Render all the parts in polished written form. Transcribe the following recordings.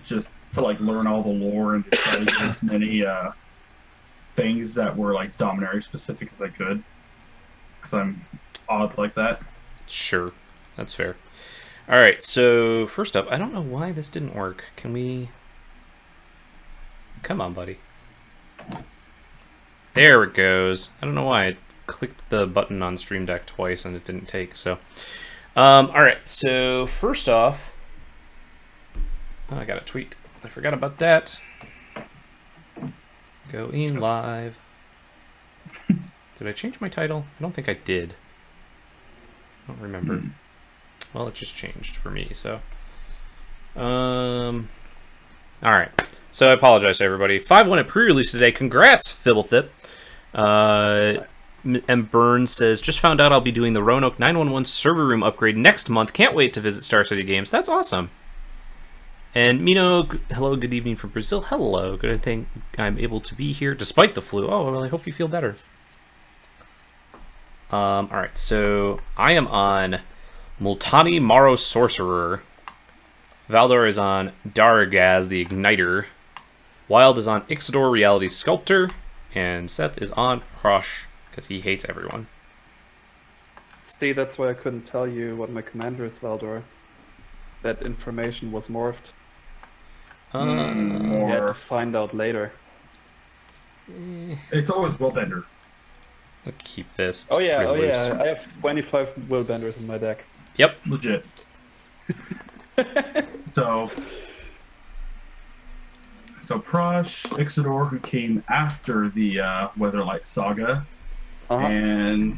just to like learn all the lore and to try to get as many things that were like Dominaria specific as I could, because I'm odd like that. Sure, that's fair. All right, so first up, I don't know why this didn't work. Can we? Come on, buddy. There it goes. I don't know why I clicked the button on Stream Deck twice and it didn't take. So, all right. So first off, oh, I got a tweet. I forgot about that. Going live. Did I change my title? I don't think I did. I don't remember. Well, it just changed for me, so. All right. So I apologize to everybody. 5-1 at pre-release today. Congrats, Fibblethip. Nice. M. Burns says, just found out I'll be doing the Roanoke 911 server room upgrade next month. Can't wait to visit Star City Games. That's awesome. And Mino, hello, good evening from Brazil. Hello, good thing I'm able to be here despite the flu. Oh, well, I hope you feel better. All right, so I am on Multani Maro-Sorcerer. Valdor is on Darigaaz, the Igniter. Wild is on Ixidor, Reality Sculptor. And Seth is on Prossh, because he hates everyone. See, that's why I couldn't tell you what my commander is, Valdor. That information was morphed. You had to find out later. It's always Willbender. I'll keep this. It's Oh yeah, pretty loose. I have 25 Willbenders in my deck. Yep. Legit. So Prossh, Ixidor, who came after the Weatherlight Saga, and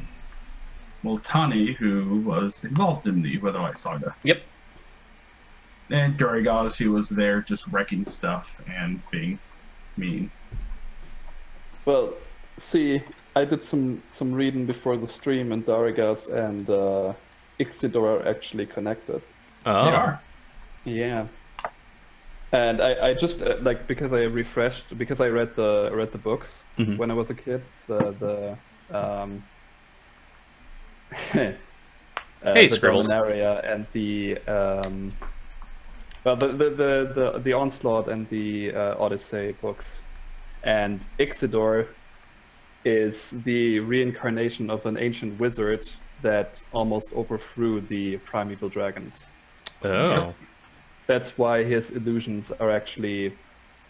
Multani, who was involved in the Weatherlight Saga. Yep. And Darigaaz, who was there just wrecking stuff and being mean. Well, see, I did some reading before the stream, and Darigaaz and Ixidor are actually connected. Oh. They are. Yeah. And I just like, because I refreshed, because I read the books when I was a kid, the Hey, the Scribbles. Dominaria and the well, the Onslaught and the Odyssey books, and Ixidor is the reincarnation of an ancient wizard that almost overthrew the primeval dragons. Oh. That's why his illusions are actually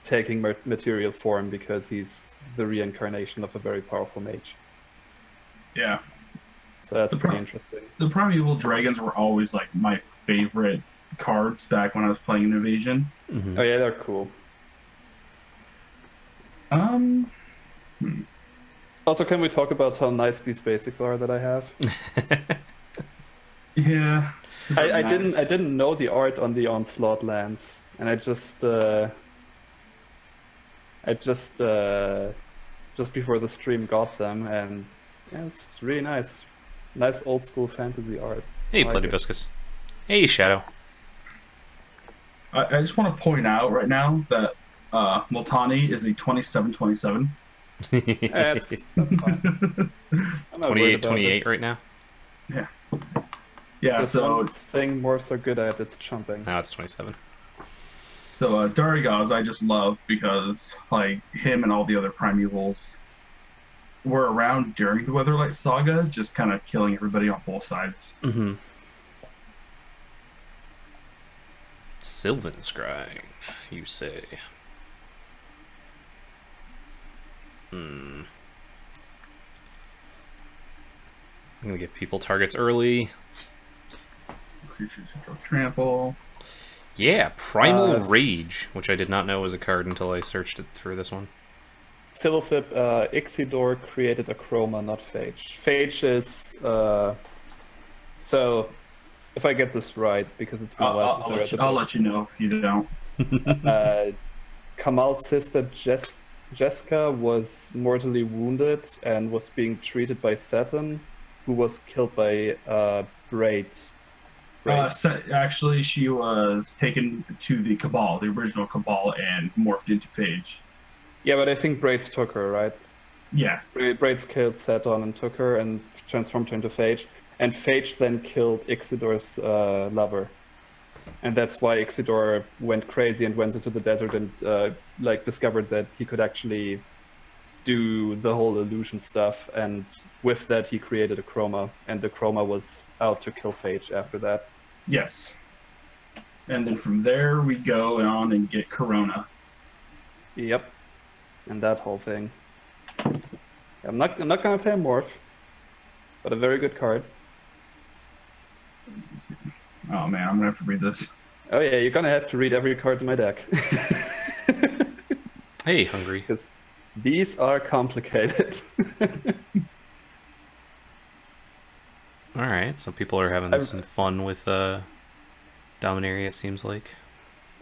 taking material form, because he's the reincarnation of a very powerful mage. Yeah. So that's pretty interesting. The primeval dragons were always like my favorite cards back when I was playing Invasion. Oh yeah, they're cool. Also, can we talk about how nice these basics are that I have? Yeah. I Nice. didn't know the art on the Onslaught lands, and I just before the stream got them, and yeah, it's really nice. Nice old school fantasy art. Hey, I like Bloody it. Biscus. Hey, Shadow. I just want to point out right now that Multani is a 27/27. That's fine. I'm not worried 28, about 28 it. right now? Yeah. Yeah, There's so one thing morphs are good at, it's chumping. Now it's 27. Darigaaz I just love because like him and all the other primevals were around during the Weatherlight Saga, just kind of killing everybody on both sides. Sylvan Scrying, you say. I'm gonna get people targets early. Creatures control trample. Yeah, Primal Rage, which I did not know was a card until I searched it through this one. Philithip, Ixidor created a chroma, not Phage. Phage is so if I get this right, because it's been a while since I read the I'll books. let you know if you don't. Kamal's sister Jessica was mortally wounded and was being treated by Saturn, who was killed by Braid. Actually, she was taken to the Cabal, the original Cabal, and morphed into Phage. Yeah, but I think Braids took her, right? Yeah. Braids killed Saturn and took her and transformed her into Phage. And Phage then killed Ixidor's lover. And that's why Ixidor went crazy and went into the desert and like discovered that he could actually do the whole illusion stuff. And with that, he created a chroma, and the chroma was out to kill Phage after that. Yes. And then from there, we go on and get Corona. Yep. And that whole thing. I'm not gonna play a Morph, but a very good card. Oh man, I'm gonna have to read this. Oh yeah, you're gonna have to read every card in my deck. Hey, Hungry. Because these are complicated. Alright, so people are having some fun with Dominaria, it seems like.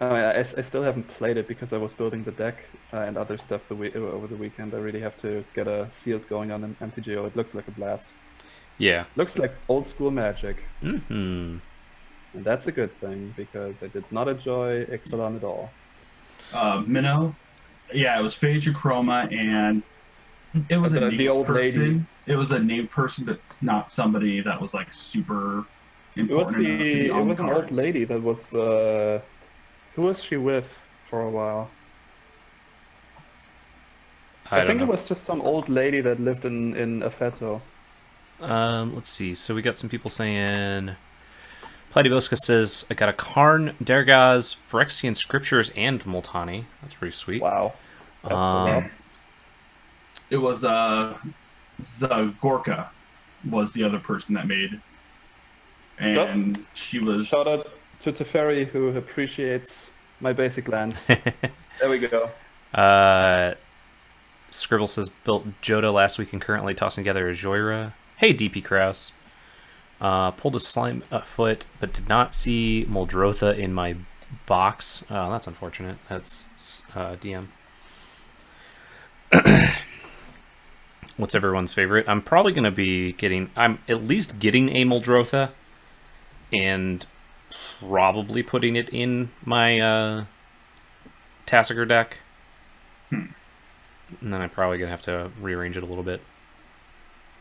Oh, I still haven't played it because I was building the deck and other stuff over the weekend. I really have to get a sealed going on an MTGO. It looks like a blast. Yeah. Looks like old school Magic. Mm-hmm. And that's a good thing because I did not enjoy Ixidor at all. Minnow. Yeah, it was Phage Chroma, and it was a named old person. lady. It was a named person, but not somebody that was like super important. It was an old lady that was who was she with for a while? I think it was just some old lady that lived in Affeto. Let's see. So we got some people saying Platyboska says, I got a Karn, Darigaaz, Phyrexian Scriptures, and Multani. That's pretty sweet. Wow. That's a lot. It was Gorka was the other person that made. And she was... Shout out to Teferi, who appreciates my basic lands. There we go. Scribble says, built Joda last week and currently tossing together a Joyra. Hey, DP Kraus. Pulled a slime foot, but did not see Muldrotha in my box. Oh, that's unfortunate. That's DM. What's everyone's favorite? I'm probably going to be getting... I'm at least getting a Muldrotha and probably putting it in my Tassiger deck. And then I'm probably going to have to rearrange it a little bit.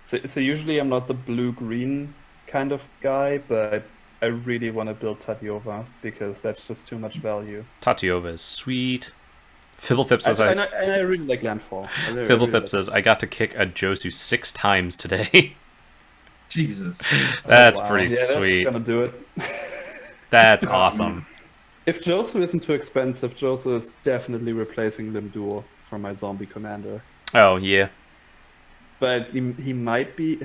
So usually I'm not the blue-green kind of guy, but I really want to build Tatiova because that's just too much value. Tatiova is sweet. Fibblethip says I really like Landfall. Fibblethip says I got to kick a Josu 6 times today. Jesus. That's pretty sweet. That's gonna do it. That's awesome. If Josu isn't too expensive, Josu is definitely replacing Limduo for my zombie commander. Oh yeah. But he might be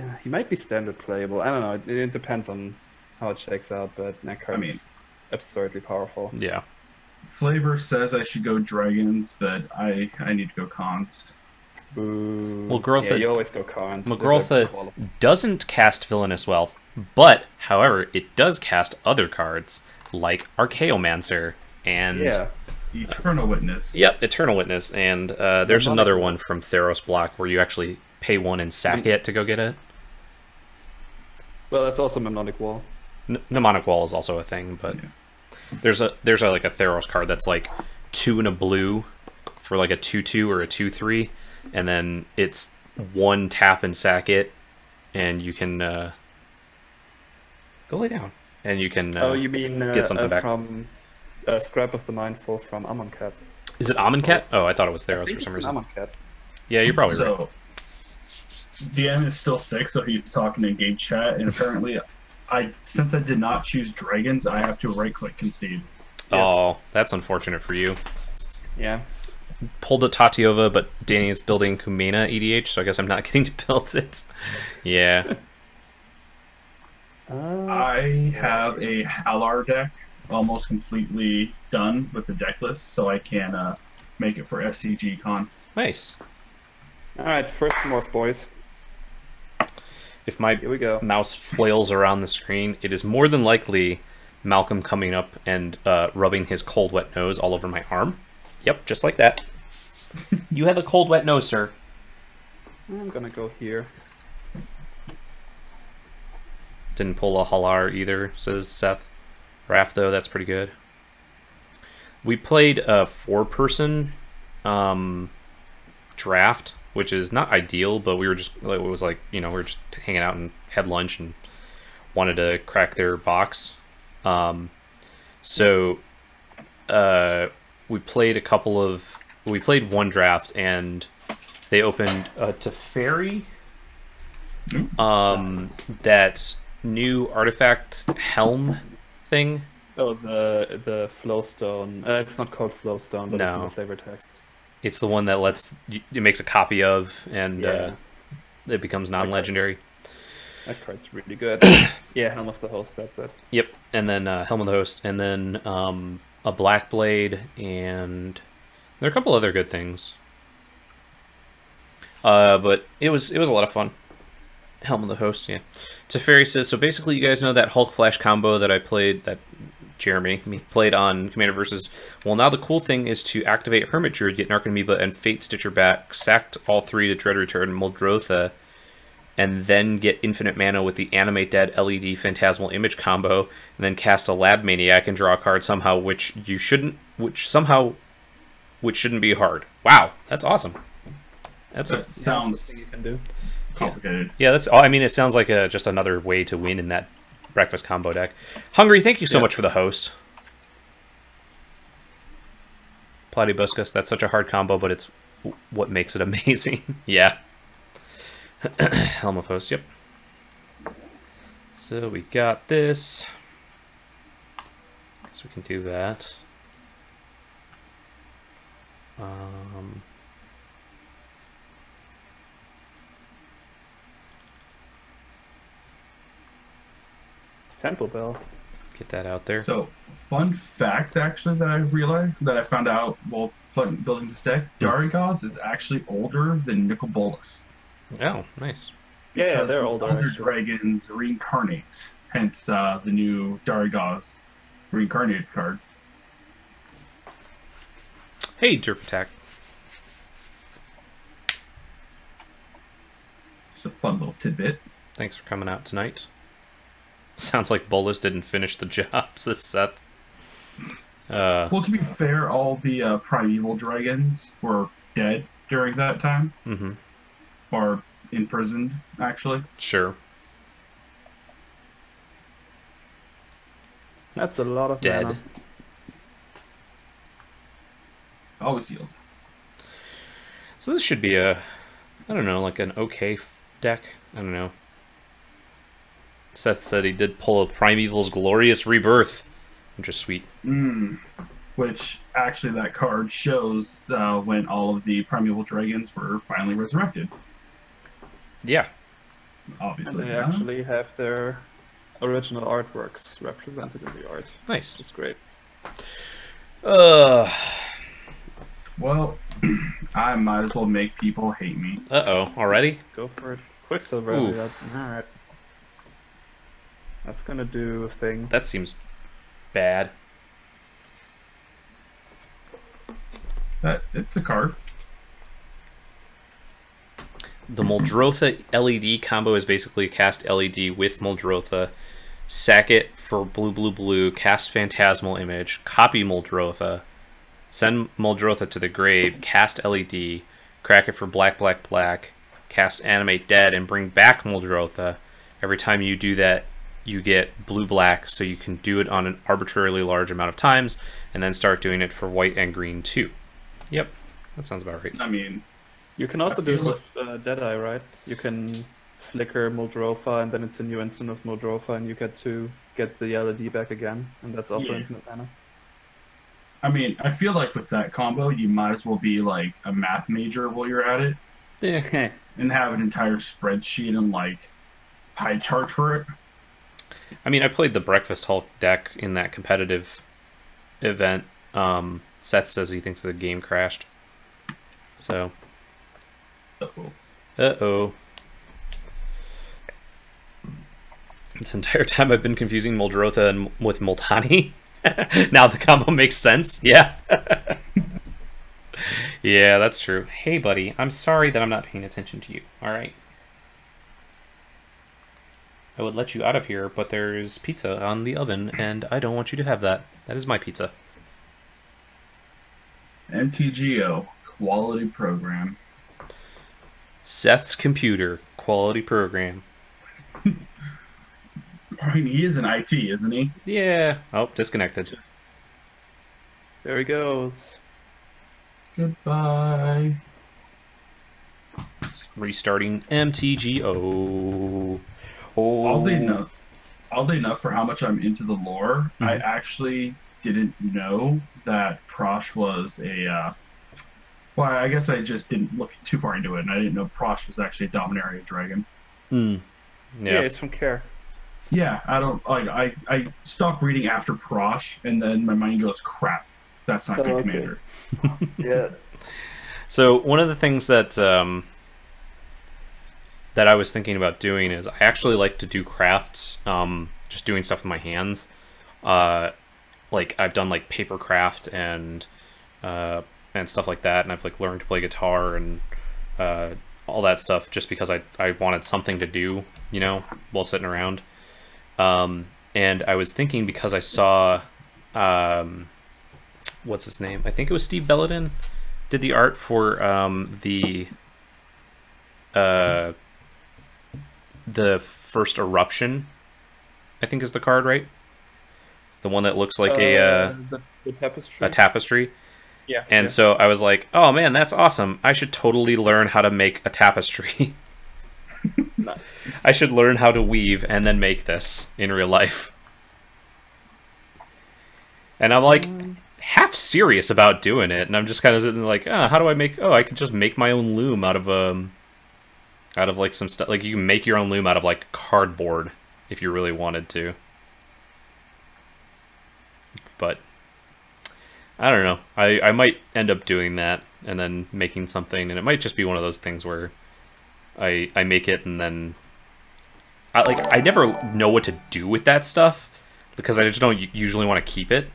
standard playable. I don't know. It depends on how it shakes out. But that card is absurdly powerful. Yeah. Flavor says I should go dragons, but I need to go cons. Boo. Muldrotha, you always go cons. Muldrotha doesn't cast Villainous Wealth, but however, it does cast other cards like Archaeomancer and Eternal Witness. Yep, Eternal Witness, and there's another one from Theros Black where you actually pay 1 and sack it to go get it. Well, that's also Mnemonic Wall. Mnemonic Wall is also a thing, but there's a like a Theros card that's like 2 and a blue for like a 2/2 or a 2/3, and then it's 1 tap and sack it, and you can go lay down, and you can oh, you mean get something back from Scrap of the Mindful from Amonkhet. Is it Amonkhet? Oh, I thought it was Theros for some reason. Amonkhet. Yeah, you're probably right. DM is still sick, so he's talking in game chat, and apparently, since I did not choose dragons, I have to right-click concede. Oh, that's unfortunate for you. Yeah. Pulled a Tatiova, but Danny is building Kumena EDH, so I guess I'm not getting to build it. Yeah. I have a Halar deck almost completely done with the deck list, so I can make it for SCG Con. Nice. All right, first morph, boys. If my Here we go. mouse flails around the screen, it is more than likely Malcolm coming up and rubbing his cold, wet nose all over my arm. Yep, just like that. You have a cold, wet nose, sir. I'm gonna go here. Didn't pull a Halar either, says Seth. Raph, though, that's pretty good. We played a 4-person draft, which is not ideal, but we were just, it was like, you know, we were just hanging out and had lunch and wanted to crack their box. So we played one draft, and they opened Teferi. That new artifact helm thing. Oh, the flowstone. It's not called flowstone, but it's in the flavor text. It's the one that it makes a copy of, and it becomes non-legendary. That card's really good. Yeah, Helm of the Host, that's it. Yep, and then Helm of the Host, and then a Black Blade, and there are a couple other good things. But it was a lot of fun. Helm of the Host, yeah. Teferi says, so basically you guys know that Hulk Flash combo that I played, that Jeremy played on Commander Versus. Well, now the cool thing is to activate Hermit Druid, get Narc Amoeba, and Fate Stitcher back, sacked all 3 to Dread Return, Muldrotha, and then get infinite mana with the Animate Dead LED Phantasmal Image combo, and then cast a Lab Maniac and draw a card somehow, which shouldn't be hard. Wow, that's awesome. That sounds thing you can do. Complicated. Yeah, that's. I mean, it sounds like just another way to win in that breakfast combo deck. Hungry, thank you so much for the host. Platybuscus, that's such a hard combo, but it's what makes it amazing. Yeah. Helm of Host, yep. So we got this. Guess we can do that. Temple Bell. Get that out there. So, fun fact, actually, that I realized, that I found out while building this deck, Darigaaz is actually older than Nicol Bolas. Oh, nice. Yeah, they're older. Elder Dragons reincarnate, hence the new Darigaaz reincarnated card. Hey, Derp Attack. Just a fun little tidbit. Thanks for coming out tonight. Sounds like Bolas didn't finish the job, says Seth. Well, to be fair, all the primeval dragons were dead during that time. Mm-hmm. Or imprisoned, actually. Sure. That's a lot of dead. mana. Always yield. So this should be I don't know, like an okay deck. I don't know. Seth said he did pull a Primeval's Glorious Rebirth, which is sweet. Which, actually, that card shows when all of the primeval dragons were finally resurrected. Yeah. Obviously. And they actually have their original artworks represented in the art. Nice. It's great. Well, I might as well make people hate me. Uh-oh, already? Go for it. Quicksilver. Alright. That's gonna do a thing. That seems bad. It's a card. The Muldrotha LED combo is basically cast LED with Muldrotha, sack it for blue, cast Phantasmal Image, copy Muldrotha, send Muldrotha to the grave, cast LED, crack it for black, cast Animate Dead, and bring back Muldrotha. Every time you do that, you get blue-black, so you can do it on an arbitrarily large amount of times, and then start doing it for white and green too. Yep, that sounds about right. I mean, you can also do it with Deadeye, right? You can flicker Muldrotha, and then it's a new instant of Muldrotha, and you get to get the LED back again, and that's also infinite mana. I mean, I feel like with that combo, you might as well be like a math major while you're at it. Yeah. And have an entire spreadsheet and like pie chart for it. I mean, I played the Breakfast Hulk deck in that competitive event. Seth says he thinks the game crashed. So. Uh-oh. This entire time I've been confusing Muldrotha with Multani. Now the combo makes sense. Yeah. Yeah, that's true. Hey, buddy, I'm sorry that I'm not paying attention to you. All right. I would let you out of here, but there's pizza on the oven, and I don't want you to have that. That is my pizza. MTGO, quality program. Seth's computer, quality program. I mean, he is an IT, isn't he? Yeah. Oh, disconnected. There he goes. Goodbye. Restarting MTGO. Oh. Oddly enough, for how much I'm into the lore, I actually didn't know that Prossh was a. Well, I guess I just didn't look too far into it, and I didn't know Prossh was actually a Dominaria dragon. Yeah, it's from Kher. Yeah, I don't like. I stopped reading after Prossh, and then my mind goes, "Crap, that's not good, Commander." Yeah. So one of the things that that I was thinking about doing is I actually like to do crafts, just doing stuff with my hands. Like I've done like paper craft and stuff like that, and I've like learned to play guitar and all that stuff just because I wanted something to do, you know, while sitting around. And I was thinking, because I saw what's his name? I think it was Steve Belladin did the art for the first eruption, I think is the card, right? The one that looks like the tapestry. A tapestry. Yeah. And so I was like, oh man, that's awesome. I should totally learn how to make a tapestry. Nice. I should learn how to weave and then make this in real life. And I'm like half serious about doing it, and I'm just kind of sitting like, how do I make? Oh, I could just make my own loom out of like some stuff. Like you can make your own loom out of like cardboard if you really wanted to. But I don't know. I might end up doing that and then making something, and it might just be one of those things where I make it and then I never know what to do with that stuff because I just don't usually want to keep it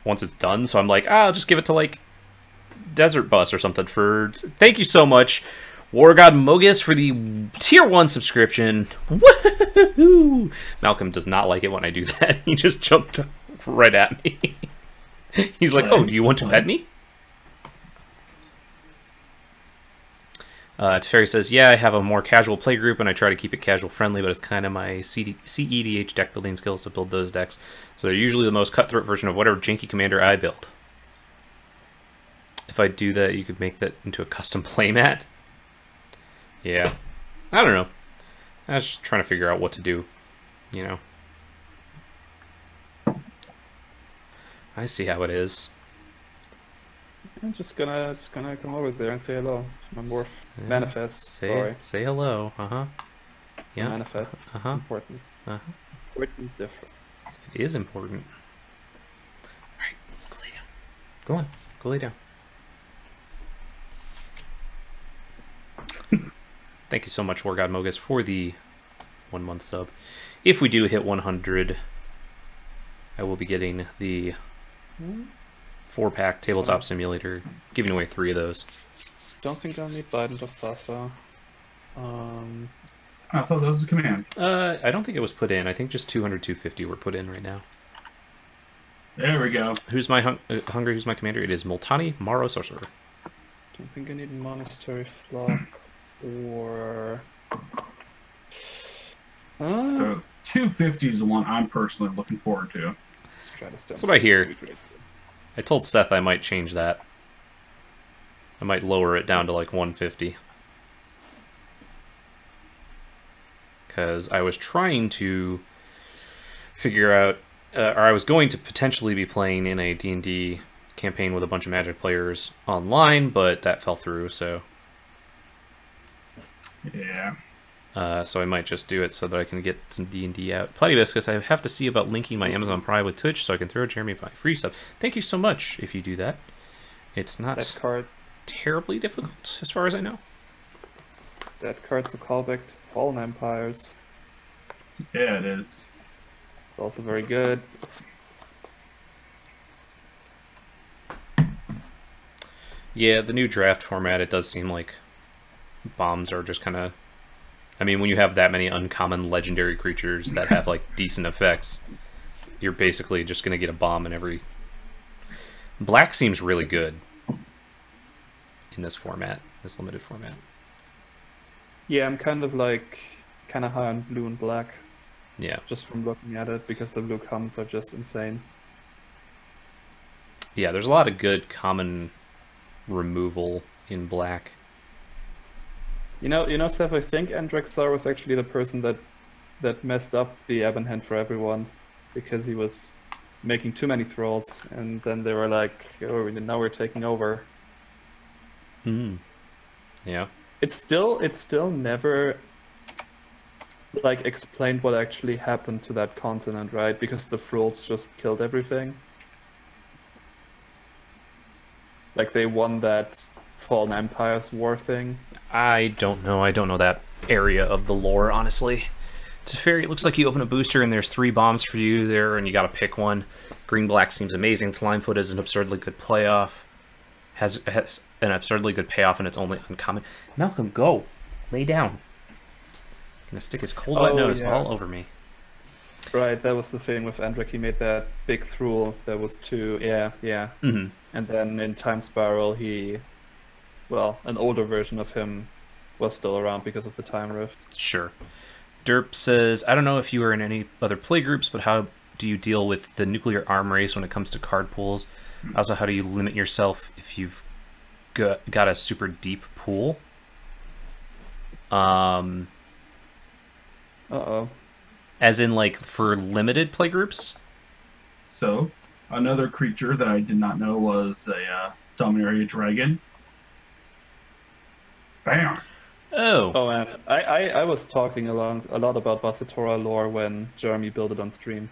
once it's done. So I'm like, I'll just give it to like Desert Bus or something for. Thank you so much, War God Mogus, for the tier 1 subscription. Woohoo! Malcolm does not like it when I do that. He just jumped right at me. He's like, oh, do you want to pet me? Teferi says, yeah, I have a more casual play group, and I try to keep it casual friendly, but it's kind of my CEDH deck building skills to build those decks. So they're usually the most cutthroat version of whatever janky commander I build. If I do that, you could make that into a custom playmat. Yeah. I don't know. I was just trying to figure out what to do, you know. I see how it is. I'm just gonna come over there and say hello. My morph manifest. Say hello. Yeah. Manifest. It's important. Important difference. It is important. All right, go lay down. Go on. Go lay down. Thank you so much, War God Mogus, for the 1 month sub. If we do hit 100, I will be getting the 4-pack Tabletop Simulator, giving away 3 of those. Don't think I'll need Biden to Fassa. I thought that was a command. I don't think it was put in. I think just 200, 250 were put in right now. There we go. Who's my hungry? Who's my commander? It is Multani, Maro-Sorcerer. I think I need Monastery Flock or... So 250 is the one I'm personally looking forward to. That's what I hear. I told Seth I might change that. I might lower it down to like 150. Because I was trying to figure out, or I was going to potentially be playing in a D&D campaign with a bunch of Magic players online, but that fell through, so... Yeah. So I might just do it so that I can get some D&D out. Platyviscus, I have to see about linking my Amazon Prime with Twitch so I can throw Jeremy 5 free stuff. Thank you so much if you do that. It's not that card terribly difficult, as far as I know. That card's a callback to Fallen Empires. Yeah, it is. It's also very good. Yeah, the new draft format, it does seem like bombs are just kind of... I mean, when you have that many uncommon legendary creatures that have, like, decent effects, you're basically just going to get a bomb in every... Black seems really good in this format, this limited format. Yeah, I'm kind of high on blue and black. Yeah. Just from looking at it, because the blue commons are just insane. Yeah, there's a lot of good common removal in black. You know, Seth, I think Andrexar was actually the person that messed up the Ebon hand for everyone, because he was making too many thralls, and then they were like, oh, now we're taking over. Yeah. It's still never like explained what actually happened to that continent, right? Because the thralls just killed everything. Like they won that Fallen Empires war thing. I don't know. I don't know that area of the lore, honestly. It's fair. It looks like you open a booster and there's 3 bombs for you there, and you got to pick one. Green-black seems amazing. Linefoot is an absurdly good playoff. Has an absurdly good payoff, and it's only uncommon. Malcolm, go. Lay down. Gonna stick his cold wet nose all over me. Right, that was the thing with Andrek. He made that big thrall that was too... Yeah. Mm-hmm. And then in Time Spiral, an older version of him was still around because of the Time Rift. Sure. Derp says, I don't know if you are in any other play groups, but how do you deal with the nuclear arm race when it comes to card pools? Also, how do you limit yourself if you've got a super deep pool? Uh-oh. As in, like, for limited play groups? So, another creature that I did not know was a Dominaria dragon. Bam! Oh, and I was talking a lot about Vasatora lore when Jeremy built it on stream.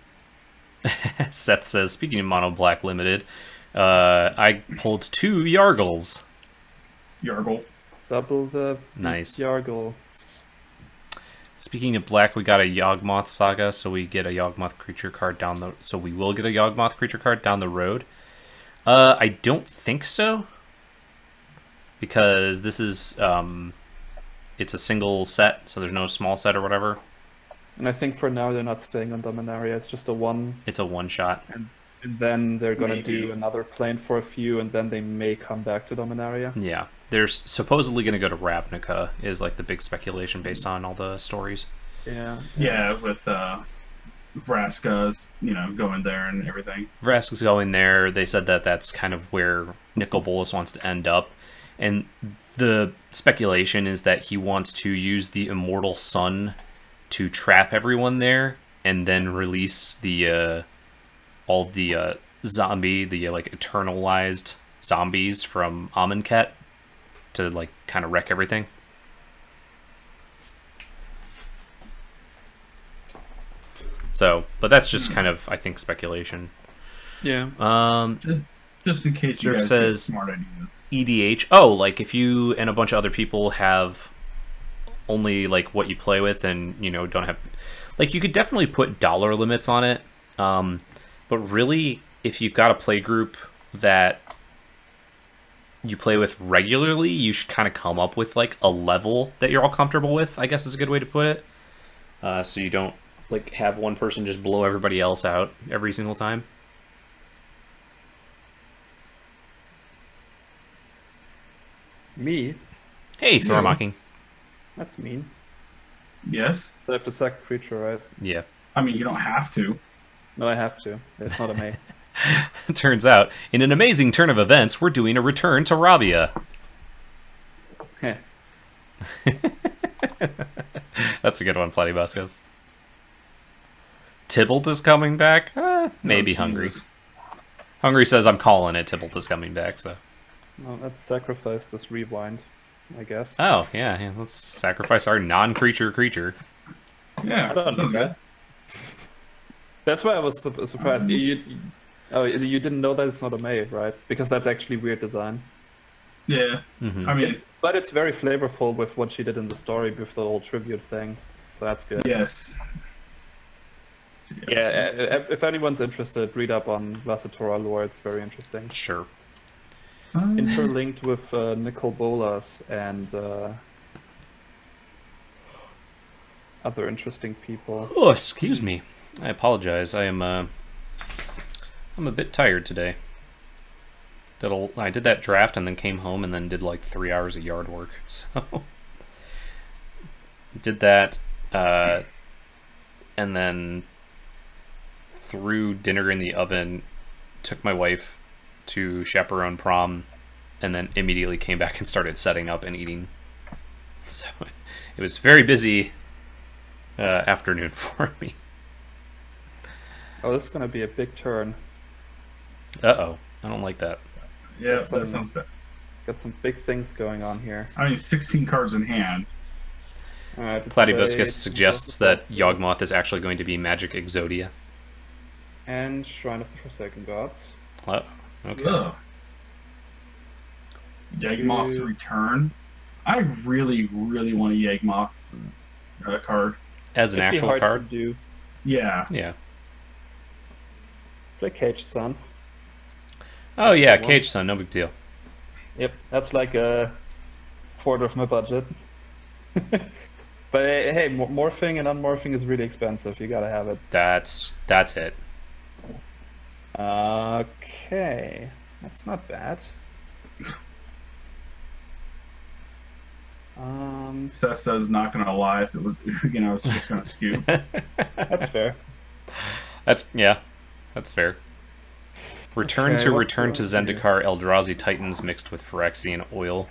Seth says, speaking of mono black limited, I pulled 2 Yargles. Yargle. Double the nice Yargles. Speaking of black, we got a Yawgmoth Saga, so we get a Yawgmoth creature card we will get a Yawgmoth creature card down the road. I don't think so, because this is it's a single set, so there's no small set or whatever. And I think for now they're not staying on Dominaria. It's just a one. It's a one shot. And then they're going to do another plane for a few, and then they may come back to Dominaria. Yeah. They're supposedly going to go to Ravnica, is like the big speculation based on all the stories. Yeah, with Vraska's, going there and everything. Vraska's going there. They said that that's kind of where Nicol Bolas wants to end up. And the speculation is that he wants to use the Immortal Sun to trap everyone there, and then release the all the like eternalized zombies from Amonkhet to like kind of wreck everything. So, but that's just kind of, I think, speculation. Yeah. Just in case you guys get smart ideas. EDH. Oh, like if you and a bunch of other people have only like what you play with, and don't have, like, you could definitely put dollar limits on it. But really, if you've got a play group that you play with regularly, you should kind of come up with like a level that you're all comfortable with, I guess is a good way to put it. So you don't like have one person just blow everybody else out every single time. Me? Hey, Thormocking. That's mean. Yes. I have to sack a creature, right? Yeah. I mean, you don't have to. No, I have to. It's not a May. Turns out, in an amazing turn of events, we're doing a return to Rabia. Heh. That's a good one, Platybuskis. Tybalt is coming back? Maybe Hungry. Hungry says, I'm calling it. Tybalt is coming back, so. Well, let's sacrifice this rewind, I guess. Oh, yeah. Let's sacrifice our non-creature creature. Yeah. I don't know that. That's why I was surprised. You didn't know that it's not a May, right? Because that's actually weird design. Yeah. Mm-hmm. I mean, but it's very flavorful with what she did in the story with the whole tribute thing. So that's good. Yes. Yeah, if anyone's interested, read up on Vasatora lore. It's very interesting. Sure. Interlinked with Nicol Bolas and other interesting people. Oh, excuse me. I apologize. I'm a bit tired today. I did that draft and then came home and then did like 3 hours of yard work. So did that. and then threw dinner in the oven, took my wife to chaperone prom, and then immediately came back and started setting up and eating. So it was very busy afternoon for me. Oh, this is gonna be a big turn. Uh-oh. I don't like that. Yeah, that sounds bad. Got some big things going on here. I mean, 16 cards in hand. Alright, Platypuscus suggests that Yawgmoth is actually going to be Magic Exodia. And Shrine of the Forsaken Gods. Oh, okay. Ugh. Yawgmoth's return. I really, really want a Yawgmoth card. As an actual hard card? To do. Yeah. Yeah. Play Cage Sun. Oh yeah, Cage Sun, no big deal. Yep, that's like a quarter of my budget. But hey, morphing and unmorphing is really expensive. You gotta have it. That's it. Okay, that's not bad. Seth says, not gonna lie, if it was, you know, it's just gonna skew. That's fair. That's fair. Return to Zendikar Eldrazi Titans mixed with Phyrexian oil.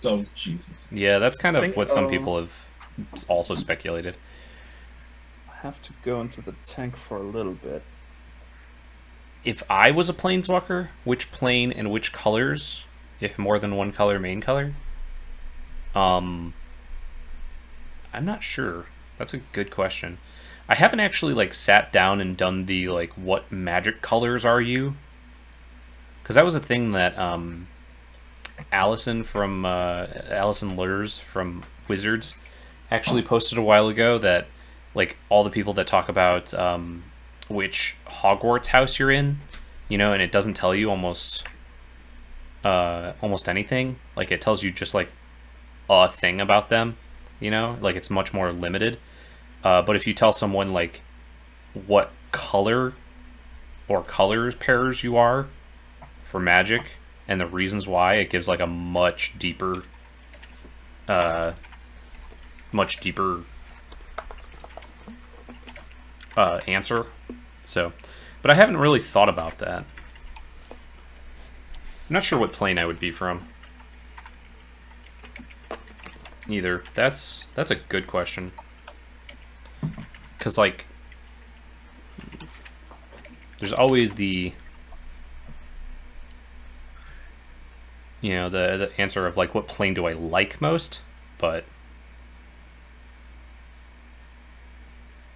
Oh, Jesus. Yeah, that's kind of what some people have also speculated. I have to go into the tank for a little bit. If I was a Planeswalker, which plane and which colors, if more than one color main color? I'm not sure. That's a good question. I haven't actually like sat down and done the like what magic colors are you? Because that was a thing that Allison Lurs from Wizards actually posted a while ago, that like all the people that talk about which Hogwarts house you're in, you know, and it doesn't tell you almost anything. Like it tells you just like a thing about them, you know, like it's much more limited. But if you tell someone like what color or colors pairs you are for Magic and the reasons why, it gives like a much deeper answer. So, but I haven't really thought about that. I'm not sure what plane I would be from either. That's a good question. Because, like, there's always the, you know, the answer of, like, what plane do I like most? But,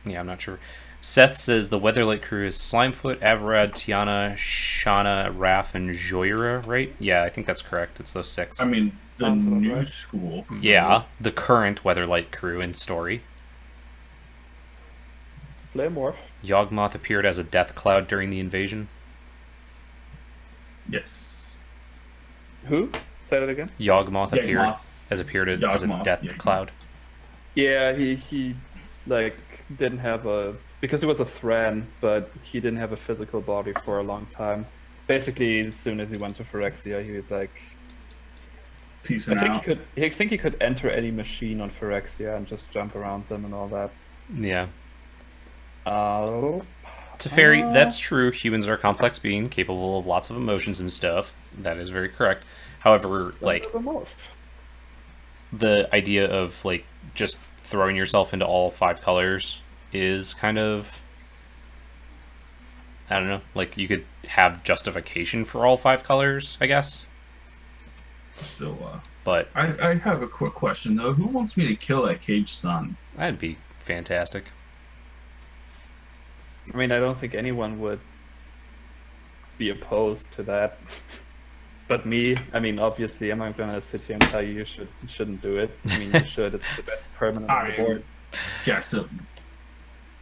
yeah, I'm not sure. Seth says the Weatherlight crew is Slimefoot, Avarad, Tiana, Shauna, Raph, and Joyra, right? Yeah, I think that's correct. It's those 6. I mean, the new school. Yeah, the current Weatherlight crew in story. Play Morph. Yawgmoth appeared as a death cloud during the invasion. Yes. Who? Say that again. Yawgmoth appeared as a death cloud. Yeah, he like didn't have a, because he was a Thran, but he didn't have a physical body for a long time. Basically, as soon as he went to Phyrexia, he was like, peacing out. I think he could enter any machine on Phyrexia and just jump around them and all that. Yeah. Teferi, that's true. Humans are a complex being, capable of lots of emotions and stuff. That is very correct. However, like, the idea of, like, just throwing yourself into all 5 colors is kind of, I don't know, like, you could have justification for all 5 colors, I guess. So, but I have a quick question, though. Who wants me to kill that Cage Sun? That'd be fantastic. I mean, I don't think anyone would be opposed to that. But me, I mean, obviously, I'm not going to sit here and tell you shouldn't do it. I mean, you should. It's the best permanent on the board. Yeah, so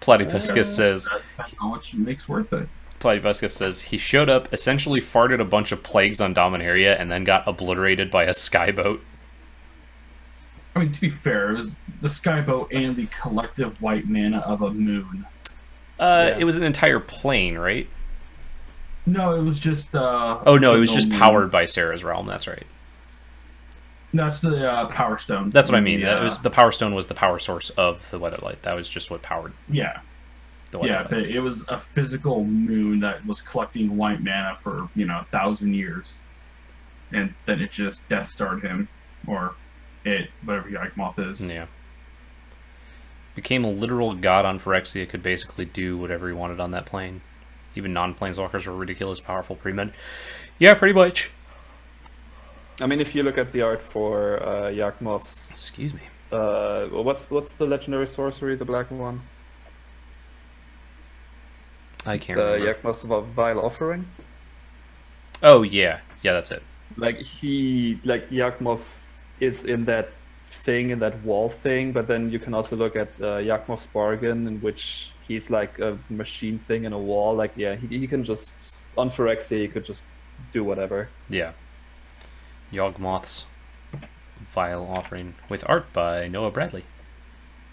Platypuscus says, how much it makes worth it. Platypuscus says, he showed up, essentially farted a bunch of plagues on Dominaria, and then got obliterated by a skyboat. I mean, to be fair, it was the skyboat and the collective white mana of a moon. It was an entire plane, right? No, it was just oh no, it was just powered by Sarah's Realm, that's right. That's the Power Stone. That's what I mean. It was the Power Stone was the power source of the Weatherlight. That was just what powered. Yeah. The Yeah, Weatherlight. but it was a physical moon that was collecting white mana for 1,000 years, and then it just Death Starred him, or it, whatever Yawgmoth is. Yeah. Became a literal god on Phyrexia. Could basically do whatever he wanted on that plane. Even non-planeswalkers were ridiculous, powerful pre-med. Yeah, pretty much. I mean, if you look at the art for Yawgmoth's... Excuse me. What's the legendary sorcery, the black one? I can't the remember. Yawgmoth's Vile Offering? Oh, yeah. Yeah, that's it. Like, Yawgmoth is in that thing, in that wall thing, but then you can also look at Yawgmoth's Bargain, in which he's like a machine thing in a wall. Like, yeah, he can just... On Phyrexia, he could just do whatever. Yeah. Yawgmoth's Vile Offering, with art by Noah Bradley.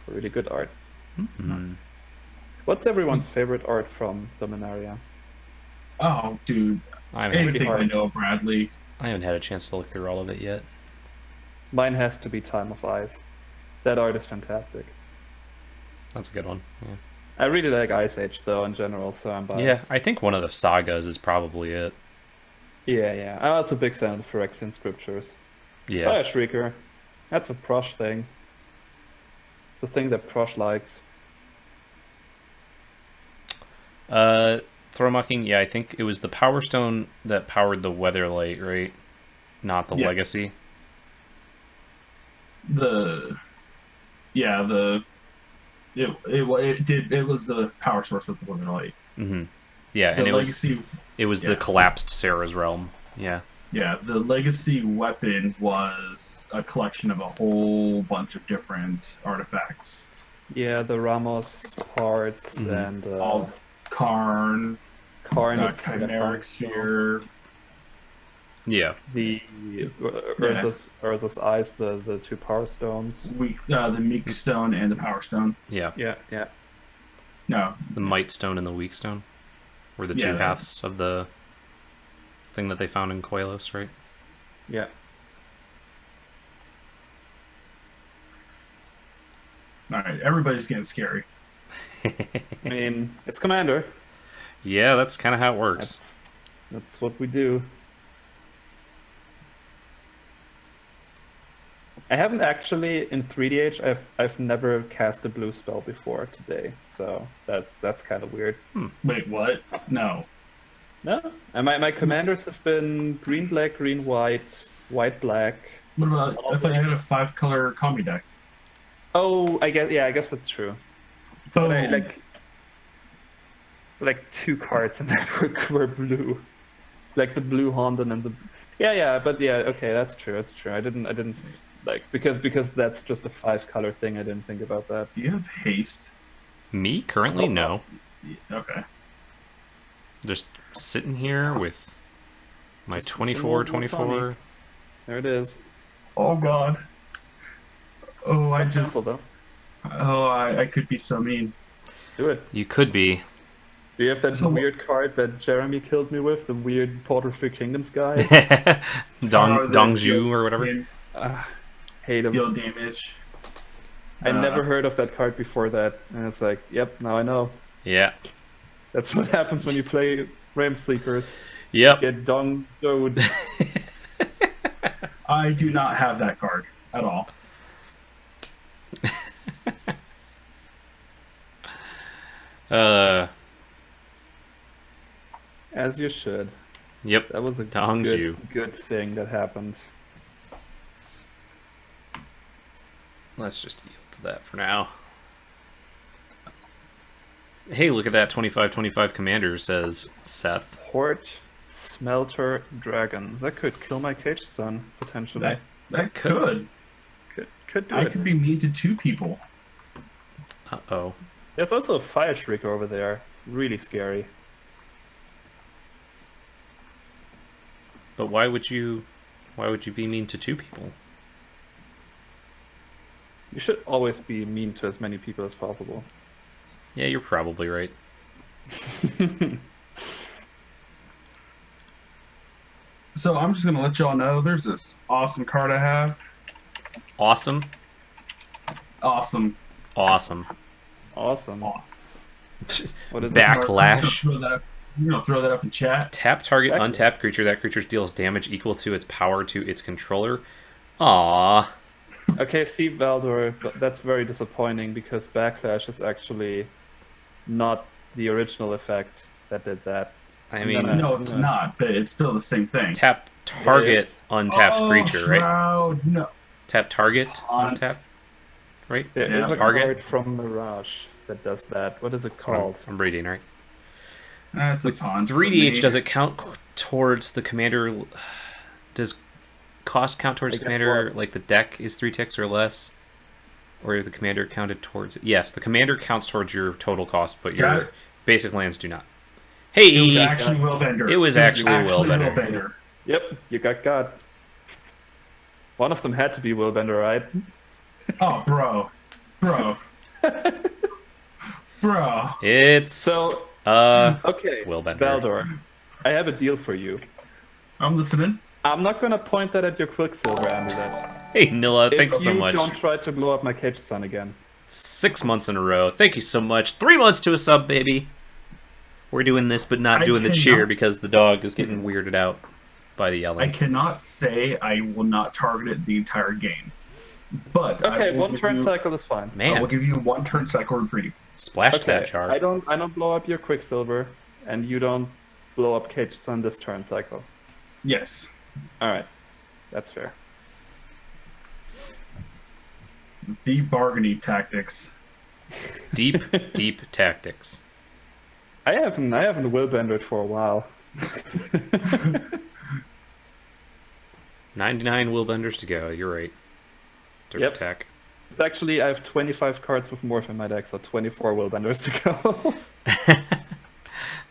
Really good art. Mm-hmm. What's everyone's favorite art from Dominaria? Oh, dude. Anything by Noah Bradley. I haven't had a chance to look through all of it yet. Mine has to be Time of Ice. That art is fantastic. That's a good one. Yeah. I really like Ice Age, though, in general, so I'm biased. Yeah, I think one of the sagas is probably it. Yeah. I'm also a big fan of the Phyrexian scriptures. Yeah. Fire Shrieker. That's a Prossh thing. It's a thing that Prossh likes. Thromucking, yeah, I think it was the Power Stone that powered the Weatherlight, right? Not the Legacy. It was the power source with the Weatherlight. Mm-hmm. Yeah, and it was the collapsed Sarah's Realm. Yeah. Yeah, the Legacy weapon was a collection of a whole bunch of different artifacts. Yeah, the Ramos parts and all Karn, Chimeric Sphere. Yeah. The Urza's Eyes, the two Power Stones. The Meek Stone and the Power Stone. Yeah. Yeah. No. The Might Stone and the Weak Stone were the two halves of the thing that they found in Koilos, right? Yeah. Alright, everybody's getting scary. I mean, it's Commander. Yeah, that's kind of how it works. That's what we do. I haven't actually, in 3DH, I've never cast a blue spell before today, so that's kind of weird. Wait, what? No. No? And my commanders have been green, black, green, white, white, black. What about, I thought you had a 5-color combi deck. Oh, I guess that's true. Oh. But like 2 cards in that were blue. Like the blue Honden and the... Yeah, but yeah, okay, that's true, I didn't... Like, because that's just a 5-color thing, I didn't think about that. Do you have haste? Me? Currently, no. Okay. Just sitting here with my 24. There it is. Oh, God. Oh, I could be so mean. Do it. You could be. Do you have that weird card that Jeremy killed me with? The weird Portal of Three Kingdoms guy? Dongju or whatever. Hate him. Deal damage. I never heard of that card before that, and it's like, yep, now I know. Yeah. That's what happens when you play Realm Sleepers. Yep. Get Dongju'd. I do not have that card at all. As you should. Yep. That was a good thing that happened. Let's just yield to that for now. Hey, look at that 25/25 commander, says Seth. Port Smelter Dragon. That could kill my Cage Son, potentially. That could. Could do I it. could be mean to 2 people. Uh-oh. There's also a Fire Shrieker over there. Really scary. But why would you be mean to 2 people? You should always be mean to as many people as possible. Yeah, you're probably right. So I'm just going to let y'all know there's this awesome card I have. Awesome. Awesome. Awesome. Awesome. What is Backlash. You know, throw that up in chat. Tap target Backlash. untapped creature. That creature deals damage equal to its power to its controller. Aww. it? Okay, see, Valdor, that's very disappointing because Backlash is actually not the original effect that did that. I mean, No, it's not, but it's still the same thing. tap target is. untapped creature, right? Shroud, no. Tap target Taunt. untap, right? There is a Target. card from Mirage that does that. What is it called? I'm reading, right? That's a With taunt. 3DH, does it count towards the commander? Does cost count towards I the guess commander, what? like the deck is 3 ticks or less? Or the commander counted towards it? Yes, the commander counts towards your total cost, but Got your it. basic lands do not. It was Hey! actually Willbender. It was actually Willbender. Yep, you got. One of them had to be Willbender, right? Oh, bro. Bro. Bro. It's... So, okay, Willbender. Valdor, I have a deal for you. I'm listening. I'm not gonna point that at your Quicksilver amulet. Hey, Nilla, thank you If so much. don't try to blow up my Cage Sun again. 6 months in a row. Thank you so much. 3 months to a sub, baby. We're doing this, but not I doing the cannot- cheer because the dog is getting weirded out by the I yelling. cannot say I will not target it the entire game. But I Okay, will one give turn you- cycle is fine. I will Man, give you 1 turn cycle reprieve. splash Okay, that char. I don't blow up your Quicksilver, and you don't blow up Cage Sun this turn cycle. Yes. Alright, that's fair. The bargaining tactics. Deep, deep tactics. I haven't Willbendered for a while. 99 Willbenders to go. You're right. Dirt Yep. attack. It's actually, I have 25 cards with Morph in my deck, so 24 Willbenders to go.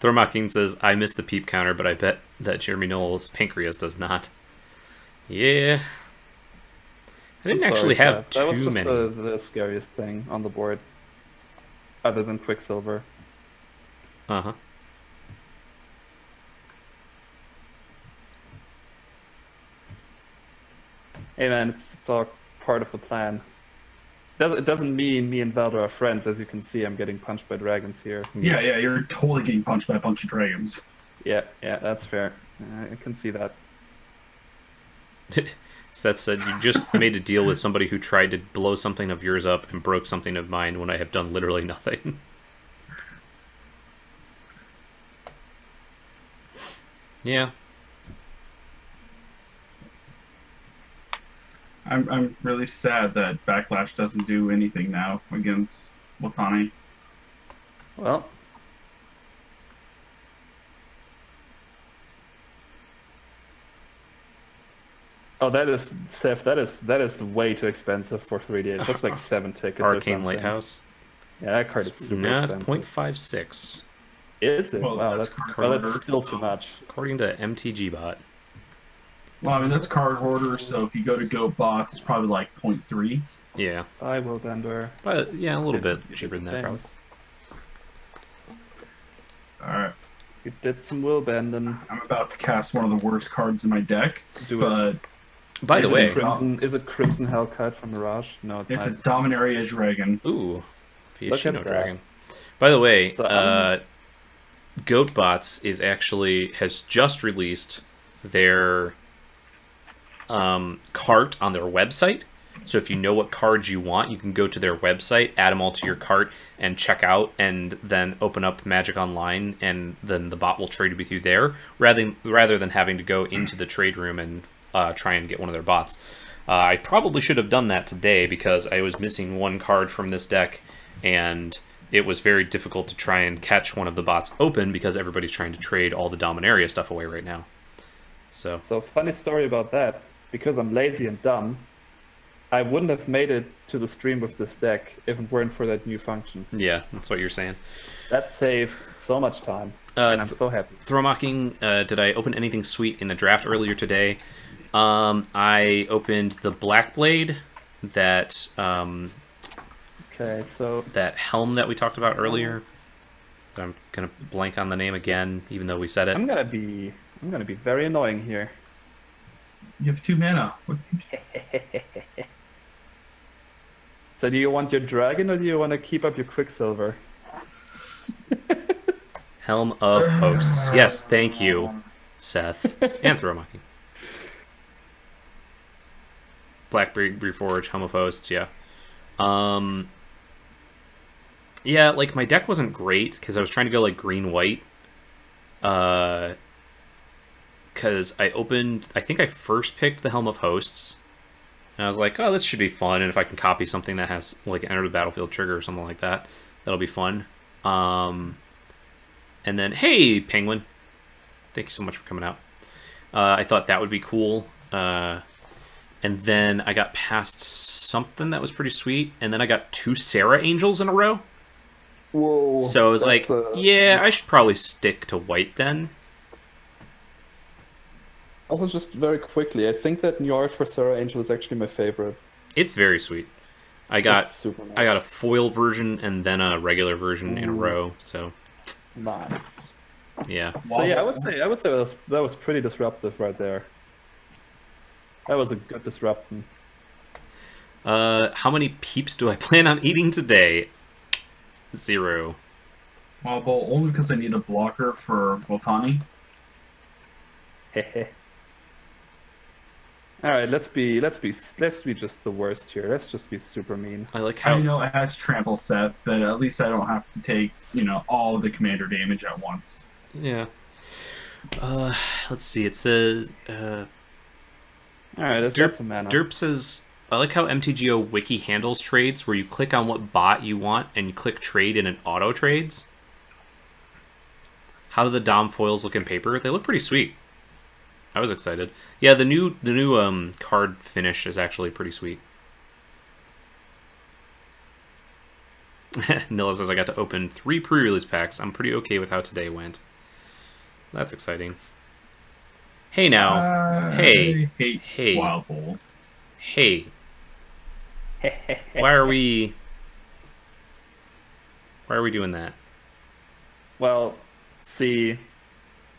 Thormocking says, I missed the peep counter, but I bet that Jeremy Noel's pancreas does not. Yeah. I didn't I'm actually sorry, have Seth. That was too just many. the scariest thing on the board, other than Quicksilver. Uh-huh. Hey man, it's all part of the plan. It doesn't mean me and Valdor are friends. As you can see, I'm getting punched by dragons here. Yeah, you're totally getting punched by a bunch of dragons. Yeah, that's fair. I can see that. Seth said, you just made a deal with somebody who tried to blow something of yours up and broke something of mine when I have done literally nothing. Yeah. I'm really sad that Backlash doesn't do anything now against Multani. Well, oh, that is Seth. That is way too expensive for 3D. That's like 7 tickets. or Arcane something. Lighthouse. Yeah, that card is super No, it's expensive. 0.56. Is it? Well, Wow, that's that's card order, still too so- much. According to MTG Bot. Well, I mean, that's card order, so if you go to Go Bots, it's probably like 0.3. Yeah. I will Bender. But yeah, a little bit You cheaper did than that, the probably. Alright, You did some will bending. I'm about to cast one of the worst cards in my deck, Do it. but By the Is it way, crim- Is it Crimson Hellkite from Mirage? No, it's it's not. a Dominaria Dragon. ooh, Look Fiashino at that. Dragon. By the way, So, Goatbots has just released their cart on their website. So if you know what cards you want, you can go to their website, add them all to your cart, and check out, and then open up Magic Online, and then the bot will trade with you there, rather than having to go into the trade room and try and get one of their bots. I probably should have done that today because I was missing one card from this deck, and it was very difficult to try and catch one of the bots open because everybody's trying to trade all the Dominaria stuff away right now. So funny story about that. Because I'm lazy and dumb, I wouldn't have made it to the stream with this deck if it weren't for that new function. yeah, that's what you're saying. That saved so much time, and I'm so happy. Throwmocking, did I open anything sweet in the draft earlier today? I opened the Blackblade, that Okay, so that helm that we talked about earlier. I'm gonna blank on the name again, even though we said it. I'm gonna be very annoying here. You have 2 mana. What? So do you want your dragon or do you want to keep up your Quicksilver? Helm of Hosts. Yes, thank you, Seth. And Throwmonkey. Blackberry Reforged, Helm of Hosts, yeah. Yeah, like, my deck wasn't great, because I was trying to go, like, green-white. Because I think I first picked the Helm of Hosts. And I was like, oh, this should be fun, and if I can copy something that has, like, an Enter the Battlefield trigger or something like that, that'll be fun. And then, hey, Penguin. Thank you so much for coming out. I thought that would be cool. And then I got past something that was pretty sweet, and then I got 2 Sarah Angels in a row. Whoa. So I was like, yeah, I should probably stick to white then. Also, just very quickly, I think that new art for Sarah Angel is actually my favorite. It's very sweet. I got super nice. I got a foil version and then a regular version in a row. So nice. Yeah. So yeah, I would say that was pretty disruptive right there. That was a good disruption. How many peeps do I plan on eating today? 0. Well, only because I need a blocker for Multani. Hehe. All right, let's be just the worst here. Let's just be super mean. I like how I know it has trample, Seth, but at least I don't have to take, all of the commander damage at once. Yeah. Let's see. It says all right, let's get some mana. Derp says, I like how MTGO wiki handles trades where you click on what bot you want and you click trade and it auto trades. How do the Dom foils look in paper? They look pretty sweet. I was excited. Yeah, the new card finish is actually pretty sweet. Nilla says I got to open 3 pre-release packs. I'm pretty okay with how today went. That's exciting. Hey now. Hey. Hey. Wild Bowl. Hey. Why are we doing that? Well, see,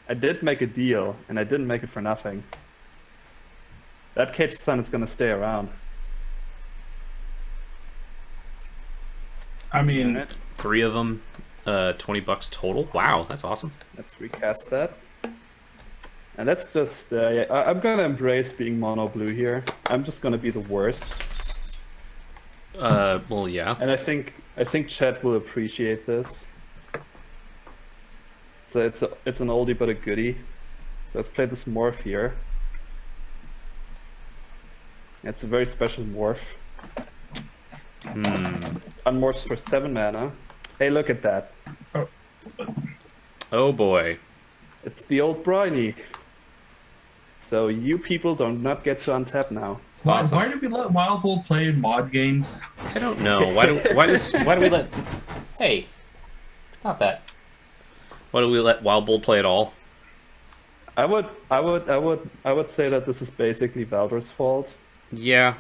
I did make a deal, and I didn't make it for nothing. That Cage Sun is gonna stay around. I mean, 3 of them, $20 total. Wow, that's awesome. Let's recast that. And let's just, yeah, I'm gonna embrace being mono blue here. I'm just gonna be the worst. Well, yeah. And I think Chet will appreciate this. So it's an oldie but a goodie. So let's play this morph here. It's a very special morph. It's unmorphs for 7 mana. Hey, look at that. Oh boy. It's the old Briny. So you people do not get to untap now. Awesome. Why did we let Wild Bull play mod games? I don't know. Why do we let? Hey, stop that. Why do we let Wild Bull play at all? I would say that this is basically Valdor's fault. Yeah.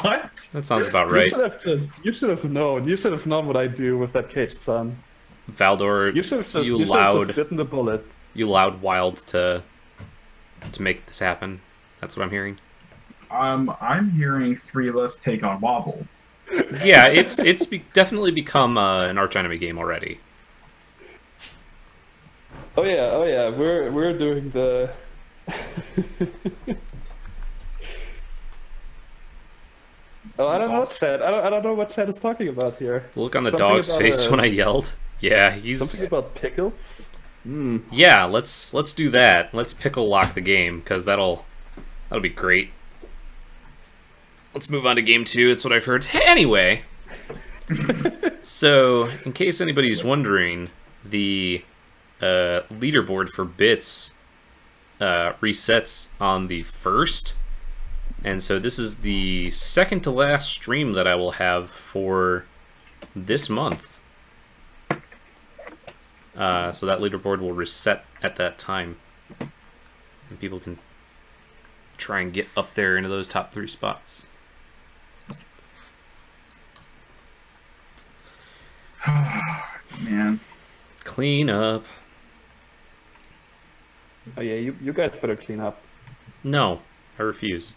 What? That sounds about right. You should have known. You should have known what I do with that Caged Sun. Valdor, you should have just bitten the bullet. You allowed Wild to make this happen. That's what I'm hearing. I'm hearing 3 of us take on Wobble. Yeah, it's definitely become an arch enemy game already. Oh yeah, we're doing the. Oh, I don't know what Chad. I don't know what Chad is talking about here. The look on the dog's face when I yelled. Yeah, he's something about pickles. Yeah, let's do that. Let's pickle lock the game because that'll be great. Let's move on to game 2. It's what I've heard. Anyway, so in case anybody's wondering, the leaderboard for bits resets on the 1st. And so this is the second to last stream that I will have for this month. So that leaderboard will reset at that time. And people can try and get up there into those top 3 spots. Man. Clean up. Oh yeah, you guys better clean up. No, I refuse.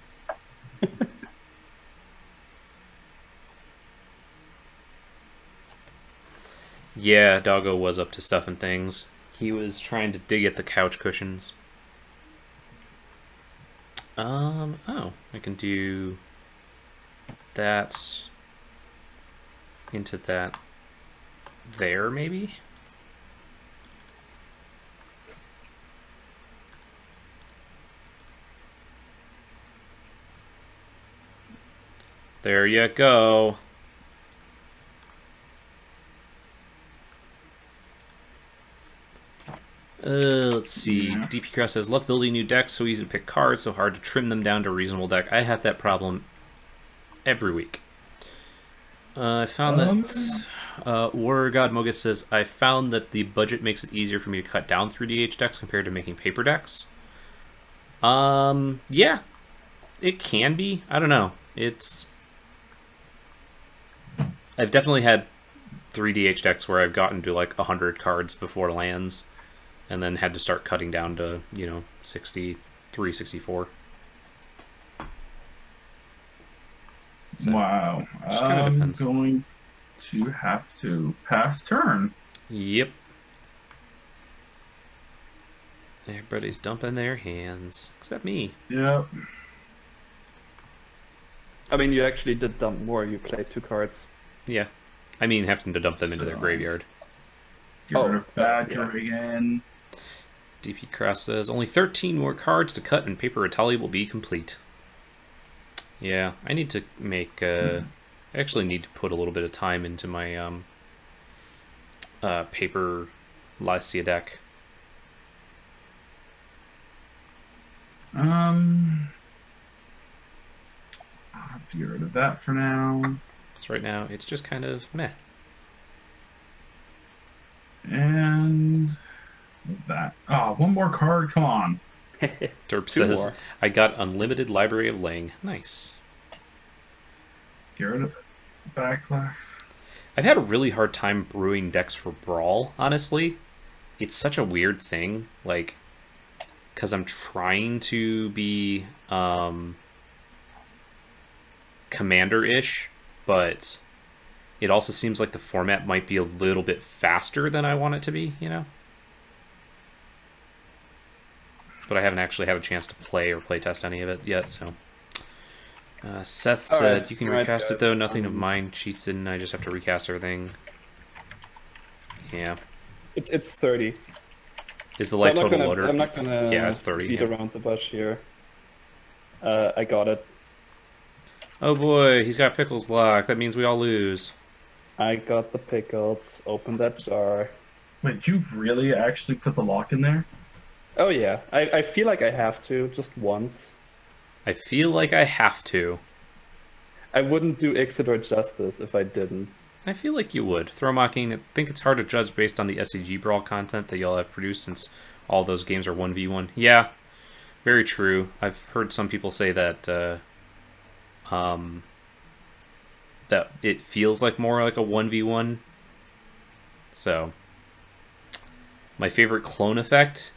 Yeah, Doggo was up to stuff and things. He was trying to dig at the couch cushions. Oh, I can do that into that there, maybe? There you go. Let's see. DP Cross says, love building new decks, so easy to pick cards, so hard to trim them down to a reasonable deck. I have that problem every week. I found that... War God Mogus says, I found that the budget makes it easier for me to cut down 3DH decks compared to making paper decks. Yeah. It can be. I don't know. It's... I've definitely had 3DH decks where I've gotten to like 100 cards before lands, and then had to start cutting down to, you know, 63, 64. So, wow. I'm going to have to pass turn. Yep. Everybody's dumping their hands, except me. Yep. I mean, you actually did dump more. You played 2 cards. Yeah. I mean, having to dump them into their graveyard. Get rid of Badger again. DP Cross says, only 13 more cards to cut and Paper Retali will be complete. Yeah, I need to make... I actually need to put a little bit of time into my Paper Lycia deck. I'll have to get rid of that for now. So right now, it's just kind of meh. And... that. Oh, one more card, come on. Derp says, more. I got unlimited library of Ling. Nice. Get rid of backlash. I've had a really hard time brewing decks for Brawl, honestly. It's such a weird thing, like, because I'm trying to be Commander-ish, but it also seems like the format might be a little bit faster than I want it to be, you know? But I haven't actually had a chance to play or play test any of it yet, so. Seth said, you can recast it though, nothing of mine cheats in, I just have to recast everything. Yeah. It's 30. Is the light total loader? I'm not gonna yeah, it's 30, beat around the bush here. I got it. Oh boy, he's got Pickles lock, that means we all lose. I got the pickles, open that jar. Wait, did you really actually put the lock in there? Oh yeah, I feel like I have to, just once. I feel like I have to. I wouldn't do Ixidor justice if I didn't. I feel like you would. Throwmocking, I think it's hard to judge based on the SCG Brawl content that y'all have produced since all those games are 1v1. Yeah, very true. I've heard some people say that that it feels like more like a 1v1. So, my favorite clone effect?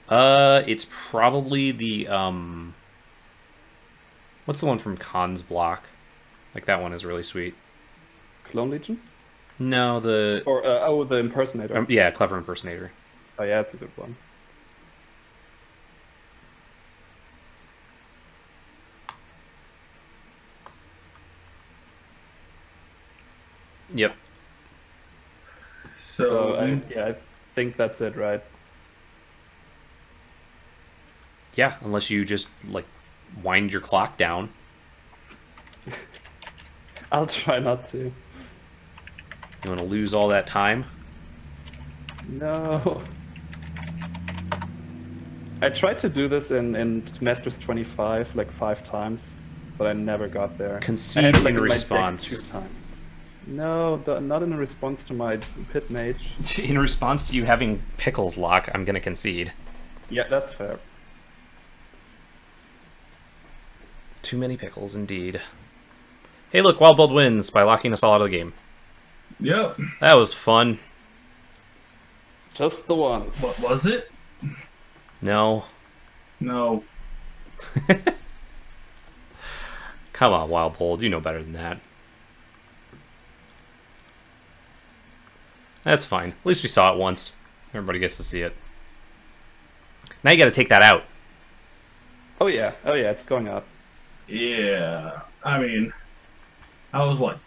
It's probably the, what's the one from Khan's block? Like, that one is really sweet. Clone Legion? No, the... Or, oh, the Impersonator. Yeah, Clever Impersonator. Oh yeah, that's a good one. Yep. So I think that's it, right? Yeah, unless you just, like, wind your clock down. I'll try not to. You want to lose all that time? No. I tried to do this in Masters 25 like 5 times, but I never got there. Concede in response. 2 times. No, not in response to my Pit Mage. In response to you having Pickles lock, I'm going to concede. Yeah, that's fair. Too many pickles, indeed. Hey, look, Wild Build wins by locking us all out of the game. Yep. That was fun. Just the once. What was it? No. No. Come on, Wild Build, you know better than that. That's fine. At least we saw it once. Everybody gets to see it. Now you got to take that out. Oh yeah, it's going up. Yeah. I mean, I was what,